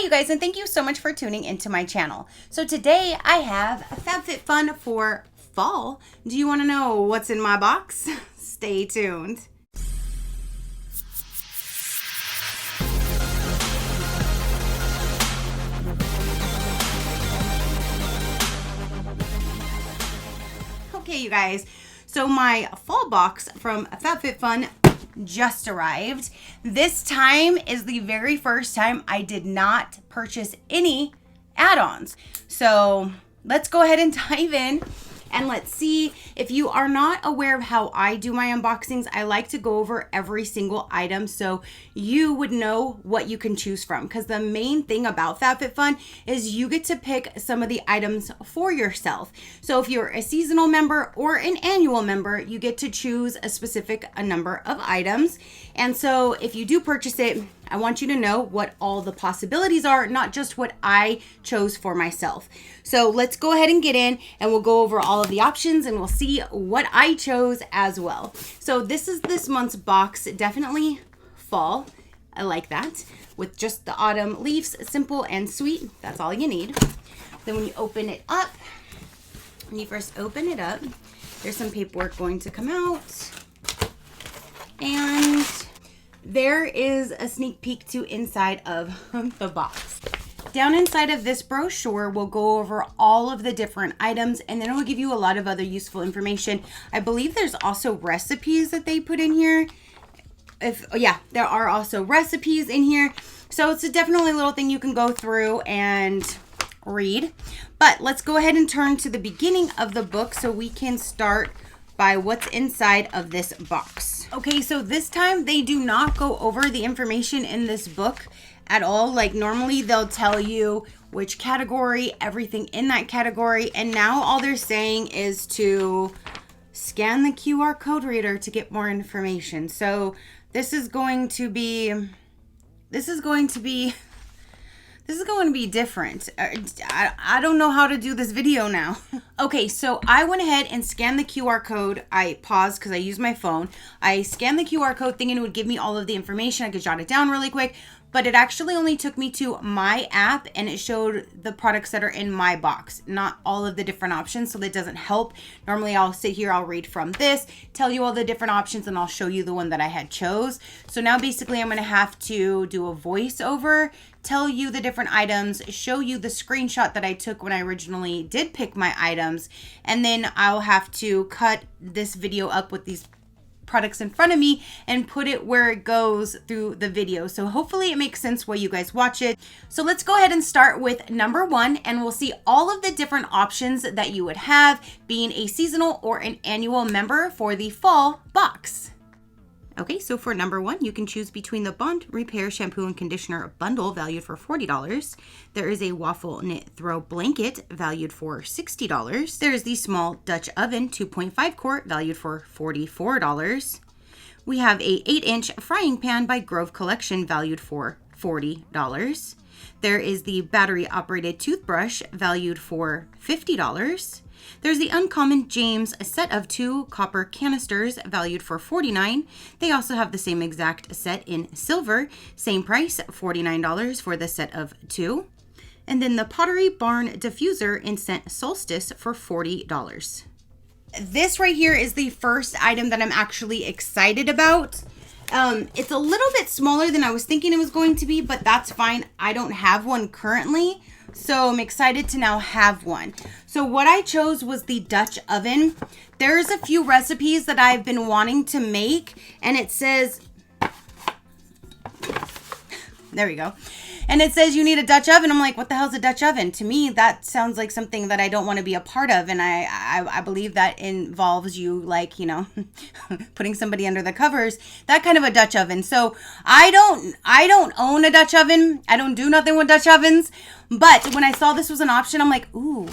you guys, and thank you so much for tuning into my channel. So today I have FabFitFun for fall. Do you want to know what's in my box? Stay tuned. Okay, you guys, so my fall box from FabFitFun just arrived. This time is the very first time I did not purchase any add-ons. So let's go ahead and dive in and let's see. If you are not aware of how I do my unboxings, I like to go over every single item so you would know what you can choose from. Because the main thing about FabFitFun is you get to pick some of the items for yourself. So if you're a seasonal member or an annual member, you get to choose a specific number of items. And so if you do purchase it, I want you to know what all the possibilities are, not just what I chose for myself. So let's go ahead and get in and we'll go over all of the options and we'll see what I chose as well. So this is this month's box, definitely fall. I like that. With just the autumn leaves, simple and sweet. That's all you need. Then when you open it up, when you first open it up, there's some paperwork going to come out. And there is a sneak peek to inside of the box. Down inside of this brochure, we'll go over all of the different items and then it will give you a lot of other useful information. I believe there's also recipes that they put in here. Yeah, there are also recipes in here. So it's definitely a little thing you can go through and read. But let's go ahead and turn to the beginning of the book so we can start by what's inside of this box. Okay, so this time they do not go over the information in this book at all. Like normally they'll tell you which category, everything in that category, and now all they're saying is to scan the QR code reader to get more information. So this is going to be different. I don't know how to do this video now. Okay, so I went ahead and scanned the QR code. I paused because I used my phone. I scanned the QR code thinking it would give me all of the information. I could jot it down really quick, but it actually only took me to my app and it showed the products that are in my box, not all of the different options, so that doesn't help. Normally I'll sit here, I'll read from this, tell you all the different options, and I'll show you the one that I had chose. So now basically I'm gonna have to do a voiceover, tell you the different items, show you the screenshot that I took when I originally did pick my items, and then I'll have to cut this video up with these products in front of me and put it where it goes through the video. So hopefully it makes sense while you guys watch it. So let's go ahead and start with number one, and we'll see all of the different options that you would have being a seasonal or an annual member for the fall box. Okay, so for number one, you can choose between the Bond Repair Shampoo and Conditioner Bundle valued for $40. There is a Waffle Knit Throw Blanket valued for $60. There is the Small Dutch Oven 2.5 quart valued for $44. We have a 8-inch Frying Pan by Grove Collection valued for $40. There is the Battery Operated Toothbrush valued for $50. There's the Uncommon James set of 2 copper canisters valued for $49. They also have the same exact set in silver. Same price, $49 for the set of 2. And then the Pottery Barn Diffuser in Scent Solstice for $40. This right here is the first item that I'm actually excited about. It's a little bit smaller than I was thinking it was going to be, but that's fine. I don't have one currently, so I'm excited to now have one. So what I chose was the Dutch oven. There's a few recipes that I've been wanting to make, and it says, there we go. And it says you need a Dutch oven. I'm like, what the hell's a Dutch oven? To me, that sounds like something that I don't want to be a part of. And I believe that involves you, like, you know, putting somebody under the covers, that kind of a Dutch oven. So I don't own a Dutch oven. I don't do nothing with Dutch ovens. But when I saw this was an option, I'm like, ooh,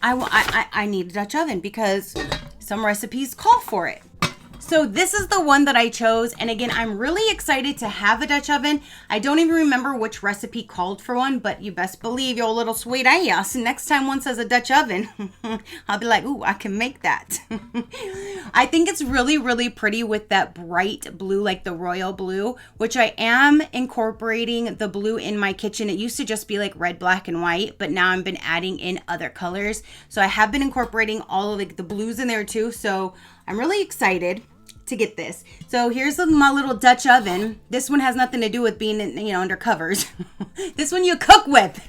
I need a Dutch oven because some recipes call for it. So this is the one that I chose. And again, I'm really excited to have a Dutch oven. I don't even remember which recipe called for one, but you best believe your little sweet ass, next time one says a Dutch oven, I'll be like, ooh, I can make that. I think it's really, really pretty with that bright blue, like the royal blue, which I am incorporating the blue in my kitchen. It used to just be like red, black, and white, but now I've been adding in other colors. So I have been incorporating all of like the blues in there too. So I'm really excited to get this. So here's my little Dutch oven. This one has nothing to do with being, under covers. This one you cook with.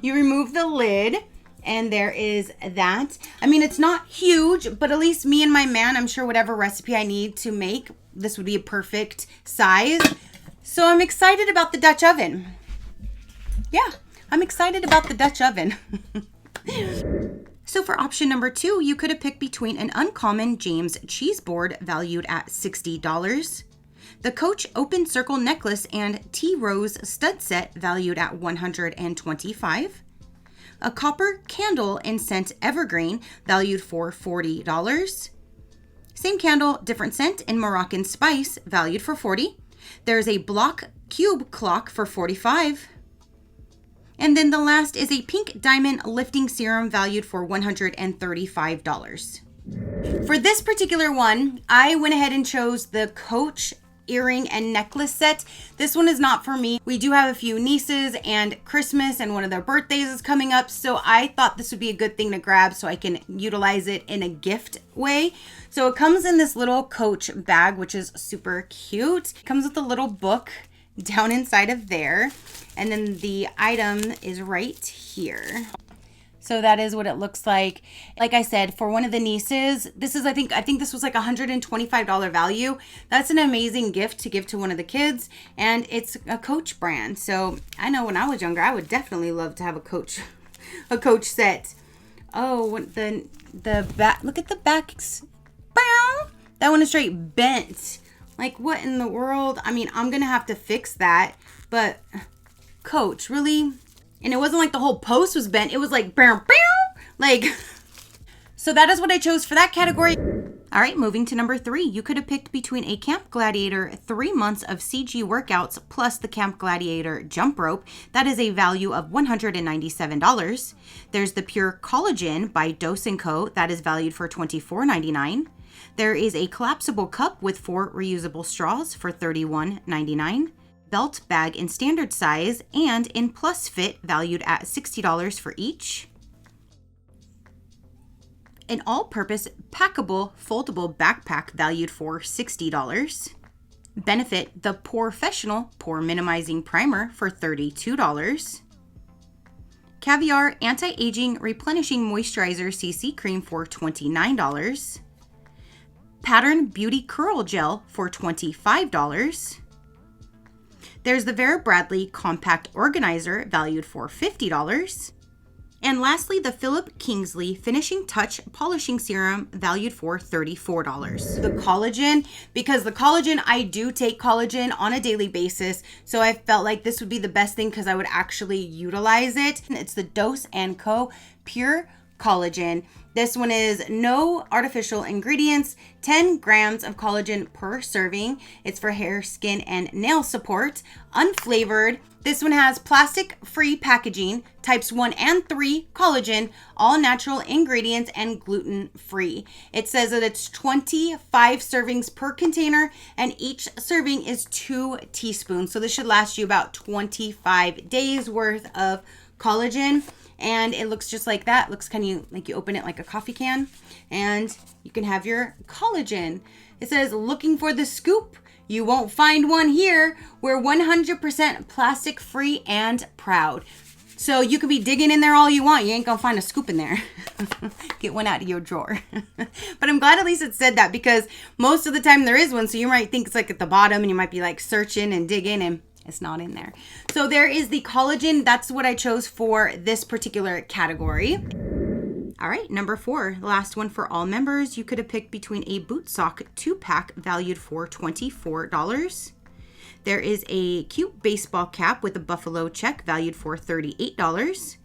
You remove the lid and there is that. I mean, it's not huge, but at least me and my man, I'm sure whatever recipe I need to make, this would be a perfect size. So I'm excited about the Dutch oven. Yeah, I'm excited about the Dutch oven. So for option number 2, you could have picked between an uncommon James cheese board valued at $60, the Coach open circle necklace and T-rose stud set valued at $125, a copper candle and scent evergreen valued for $40, same candle, different scent in Moroccan spice valued for $40. There's a block cube clock for $45. And then the last is a pink diamond lifting serum valued for $135. For this particular one, I went ahead and chose the Coach earring and necklace set. This one is not for me. We do have a few nieces and Christmas and one of their birthdays is coming up. So I thought this would be a good thing to grab so I can utilize it in a gift way. So it comes in this little Coach bag, which is super cute. It comes with a little book down inside of there. And then the item is right here. So that is what it looks like. Like I said, for one of the nieces, this is, I think this was like $125 value. That's an amazing gift to give to one of the kids. And it's a Coach brand. So I know when I was younger, I would definitely love to have a Coach set. Oh, the back, look at the backs. That one is straight bent. Like, what in the world? I mean, I'm going to have to fix that. But Coach, really? And it wasn't like the whole post was bent. It was like, like, so that is what I chose for that category. All right, moving to number 3. You could have picked between a Camp Gladiator 3 months of CG workouts plus the Camp Gladiator jump rope. That is a value of $197. There's the Pure Collagen by Dose & Co. That is valued for $24.99. There is a collapsible cup with 4 reusable straws for $31.99. Belt bag in standard size and in plus fit valued at $60 for each. An all-purpose packable foldable backpack valued for $60. Benefit the Professional Pore Minimizing Primer for $32. Caviar Anti-Aging Replenishing Moisturizer CC Cream for $29. Pattern Beauty Curl Gel for $25. There's the Vera Bradley Compact Organizer valued for $50. And lastly, the Philip Kingsley Finishing Touch Polishing Serum valued for $34. The collagen, because the collagen, I do take collagen on a daily basis. So I felt like this would be the best thing because I would actually utilize it. It's the Dose & Co. Pure Collagen. This one is no artificial ingredients, 10 grams of collagen per serving. It's for hair, skin, and nail support. Unflavored. This one has plastic-free packaging, types 1 and 3 collagen, all natural ingredients, and gluten-free. It says that it's 25 servings per container, and each serving is 2 teaspoons. So this should last you about 25 days worth of collagen. And it looks just like that. It looks kind of like you open it like a coffee can and you can have your collagen. It says, looking for the scoop? You won't find one here. We're 100% plastic free and proud. So you could be digging in there all you want. You ain't gonna find a scoop in there. Get one out of your drawer. But I'm glad at least it said that because most of the time there is one. So you might think it's like at the bottom and you might be like searching and digging and it's not in there. So there is the collagen. That's what I chose for this particular category. All right, number 4, the last one for all members. You could have picked between a boot sock 2-pack valued for $24. There is a cute baseball cap with a buffalo check valued for $38.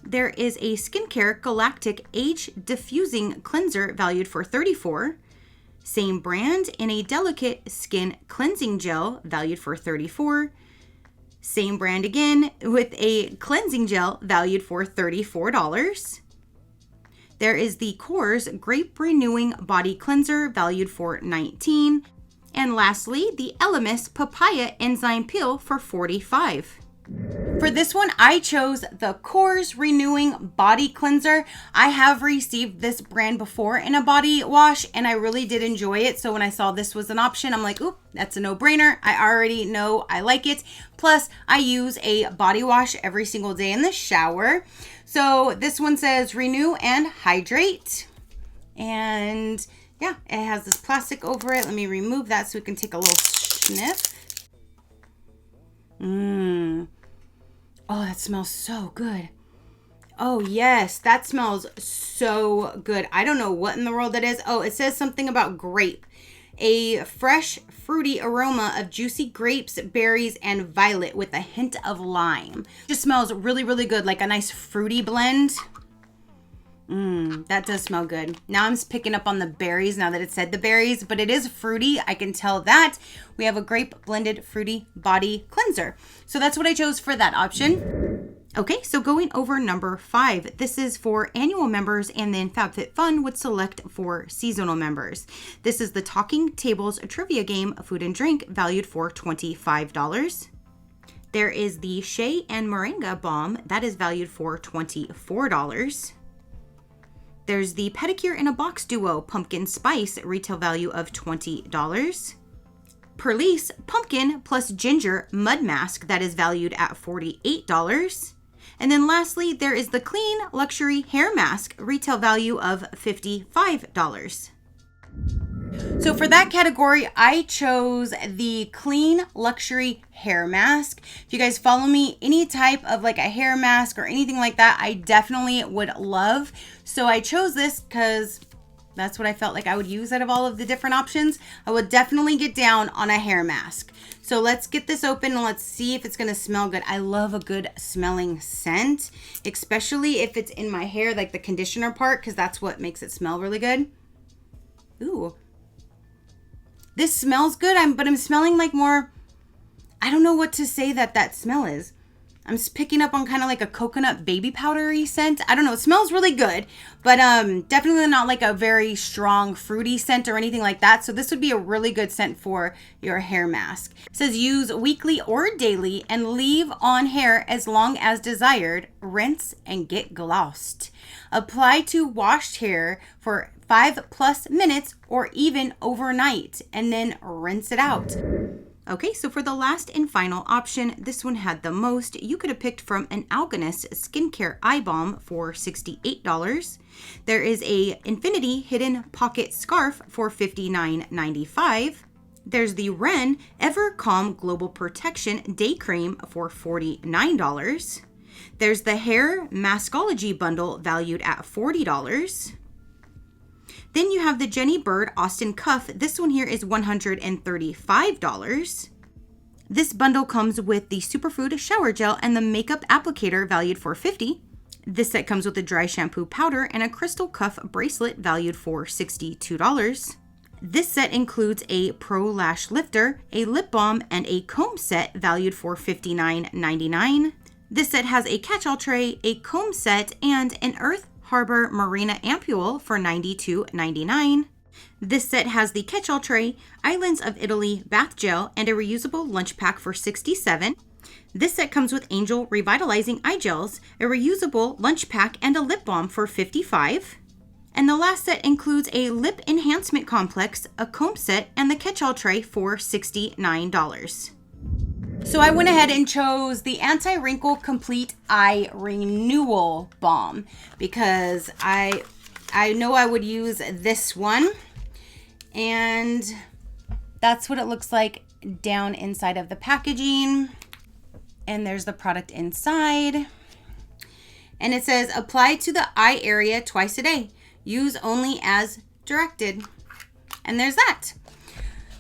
There is a skincare galactic age diffusing cleanser valued for $34. Same brand in a delicate skin cleansing gel valued for $34. Same brand again with a cleansing gel valued for $34. There is the Core's Grape Renewing Body Cleanser valued for $19. And lastly, the Elemis Papaya Enzyme Peel for $45. For this one, I chose the Core's Renewing Body Cleanser. I have received this brand before in a body wash, and I really did enjoy it. So when I saw this was an option, I'm like, oop, that's a no-brainer. I already know I like it. Plus, I use a body wash every single day in the shower. So this one says renew and hydrate. And yeah, it has this plastic over it. Let me remove that so we can take a little sniff. Oh, that smells so good. Oh, yes, that smells so good. I don't know what in the world that is. Oh, it says something about grape. A fresh, fruity aroma of juicy grapes, berries, and violet with a hint of lime. Just smells really, really good, like a nice fruity blend. That does smell good. Now I'm picking up on the berries now that it said the berries, but it is fruity. I can tell that. We have a grape blended fruity body cleanser. So that's what I chose for that option. Okay, so going over number 5. This is for annual members, and then FabFitFun would select for seasonal members. This is the Talking Tables Trivia Game Food and Drink valued for $25. There is the Shea and Moringa Balm that is valued for $24. There's the Pedicure in a Box Duo Pumpkin Spice, retail value of $20. Perlice Pumpkin plus Ginger Mud Mask that is valued at $48. And then lastly, there is the Clean Luxury Hair Mask, retail value of $55. So for that category, I chose the Clean Luxury Hair Mask. If you guys follow me, any type of like a hair mask or anything like that, I definitely would love. So I chose this because that's what I felt like I would use out of all of the different options. I would definitely get down on a hair mask. So let's get this open and let's see if it's gonna smell good. I love a good smelling scent, especially if it's in my hair, like the conditioner part, because that's what makes it smell really good. Ooh. This smells good, but I'm smelling like more, I don't know what to say that smell is. I'm just picking up on kind of like a coconut baby powdery scent. I don't know, it smells really good, but definitely not like a very strong fruity scent or anything like that. So this would be a really good scent for your hair mask. It says use weekly or daily and leave on hair as long as desired. Rinse and get glossed. Apply to washed hair for 5+ minutes or even overnight, and then rinse it out. Okay, so for the last and final option, this one had the most. You could have picked from an Algonist Skincare Eye Balm for $68. There is a Infinity Hidden Pocket Scarf for $59.95. There's the Ren Ever Calm Global Protection Day Cream for $49. There's the Hair Maskology Bundle valued at $40. Then you have the Jenny Bird Austin Cuff. This one here is $135. This bundle comes with the Superfood Shower Gel and the Makeup Applicator valued for $50. This set comes with a dry shampoo powder and a crystal cuff bracelet valued for $62. This set includes a Pro Lash Lifter, a lip balm, and a comb set valued for $59.99. This set has a catch-all tray, a comb set, and an Earth Harbor Marina Ampule for $92.99. This set has the catch-all tray, Islands of Italy bath gel, and a reusable lunch pack for $67. This set comes with Angel Revitalizing Eye Gels, a reusable lunch pack, and a lip balm for $55. And the last set includes a lip enhancement complex, a comb set, and the catch-all tray for $69. So I went ahead and chose the Anti-Wrinkle Complete Eye Renewal Balm because I know I would use this one, and that's what it looks like down inside of the packaging. And there's the product inside. And it says apply to the eye area twice a day. Use only as directed. And there's that.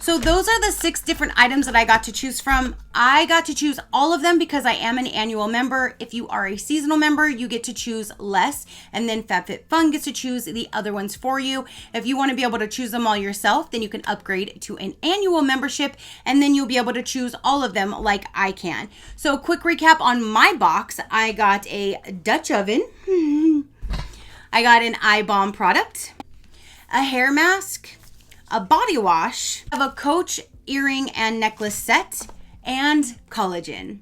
So those are the 6 different items that I got to choose from. I got to choose all of them because I am an annual member. If you are a seasonal member, you get to choose less, and then FabFitFun gets to choose the other ones for you. If you want to be able to choose them all yourself, then you can upgrade to an annual membership, and then you'll be able to choose all of them like I can. So quick recap on my box. I got a Dutch oven. I got an eye balm product, a hair mask, a body wash, I have a Coach earring and necklace set, and collagen.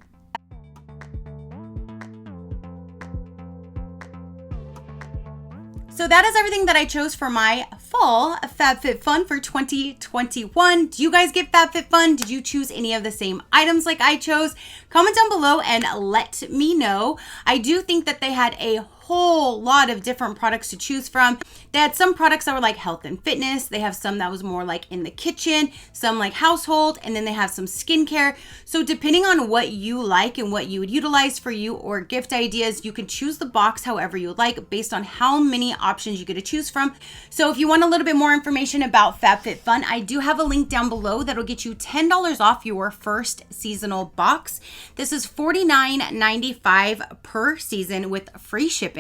So that is everything that I chose for my fall FabFitFun for 2021. Do you guys get FabFitFun? Did you choose any of the same items like I chose? Comment down below and let me know. I do think that they had a whole lot of different products to choose from. They had some products that were like health and fitness. They have some that was more like in the kitchen, some like household, and then they have some skincare. So depending on what you like and what you would utilize for you or gift ideas, you can choose the box however you would like based on how many options you get to choose from. So if you want a little bit more information about FabFitFun, I do have a link down below that'll get you $10 off your first seasonal box. This is $49.95 per season with free shipping.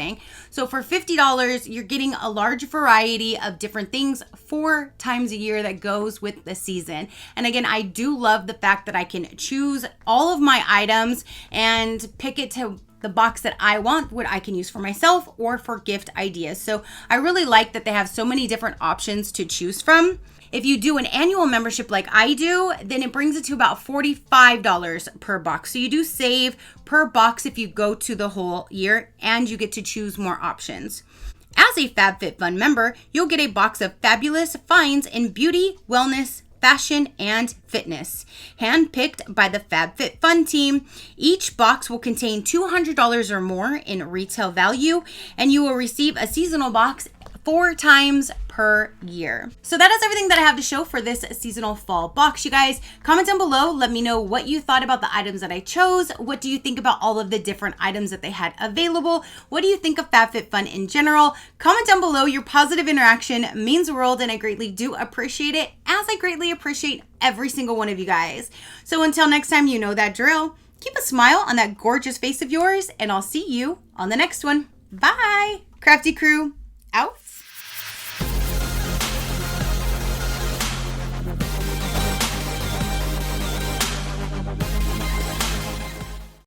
So for $50, you're getting a large variety of different things 4 times a year that goes with the season. And again, I do love the fact that I can choose all of my items and pick it to the box that I want, what I can use for myself or for gift ideas. So I really like that they have so many different options to choose from. If you do an annual membership like I do, then it brings it to about $45 per box. So you do save per box if you go to the whole year, and you get to choose more options. As a FabFitFun member, you'll get a box of fabulous finds in beauty, wellness, fashion, and fitness, handpicked by the FabFitFun team. Each box will contain $200 or more in retail value, and you will receive a seasonal box 4 times per year. So that is everything that I have to show for this seasonal fall box, you guys. Comment down below, let me know what you thought about the items that I chose. What do you think about all of the different items that they had available? What do you think of FabFitFun in general? Comment down below. Your positive interaction means the world, and I greatly do appreciate it, as I greatly appreciate every single one of you guys. So until next time, you know that drill. Keep a smile on that gorgeous face of yours, and I'll see you on the next one. Bye. Crafty crew, out.